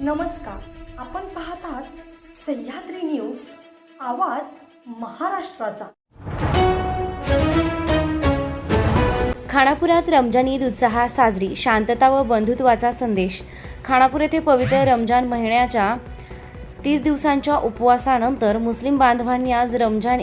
नमस्कार, आपण पाहत आहात सह्याद्री न्यूज, आवाज महाराष्ट्राचा। खानापुरात रमजान ईद उत्साहात साजरी, शांतता व बंधुत्वाचा संदेश। खानापूर येथे पवित्र रमजान महिन्याच्या 30 दिवसांच्या उपवासानंतर मुस्लिम बांधवांनी आज रमजान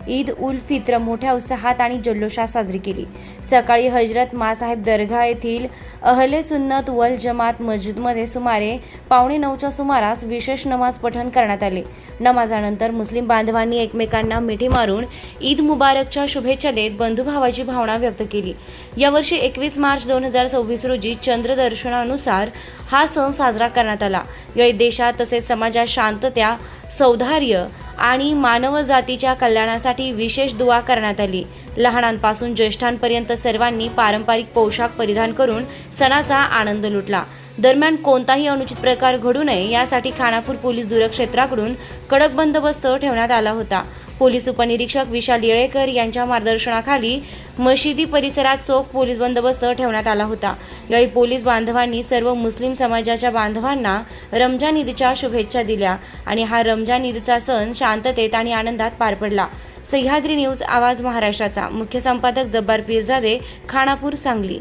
ईद उल फित्र मोठ्या उत्साहात आणि जल्लोषात साजरी केली। सकाळी हजरत मासाहेब दर्गा येथील अहले सुन्नत वल जमात मस्जिदमध्ये सुमारे 8:45च्या सुमारास विशेष नमाज पठण करण्यात आले। नमाजानंतर मुस्लिम बांधवांनी एकमेकांना मिठी मारून ईद मुबारकच्या शुभेच्छा देत बंधुभावाची भावना व्यक्त केली। यावर्षी 21 मार्च 2026 रोजी चंद्रदर्शनानुसार हा सण साजरा करण्यात आला। यावेळी देशात तसेच समाजात शांतता, सौहार्द आणि मानवजातीच्या कल्याणासाठी विशेष दुआ करण्यात आली। लहानांपासून ज्येष्ठांपर्यंत सर्वांनी पारंपरिक पोशाख परिधान करून सणाचा आनंद लुटला। दरम्यान कोणताही अनुचित प्रकार घडू नये यासाठी खानापूर पोलीस दूरक्षेत्राकडून कडक बंदोबस्त ठेवण्यात आला होता। पोलीस उपनिरीक्षक विशाल येळेकर यांच्या मार्गदर्शनाखाली मशिदी परिसरात चोख पोलीस बंदोबस्त ठेवण्यात आला होता। यावेळी पोलीस बांधवांनी सर्व मुस्लिम समाजाच्या बांधवांना रमजान ईदच्या शुभेच्छा दिल्या आणि हा रमजान ईदचा सण शांततेत आणि आनंदात पार पडला। सह्याद्री न्यूज, आवाज महाराष्ट्राचा। मुख्य संपादक जब्बार पीरजादे, खानापूर, सांगली।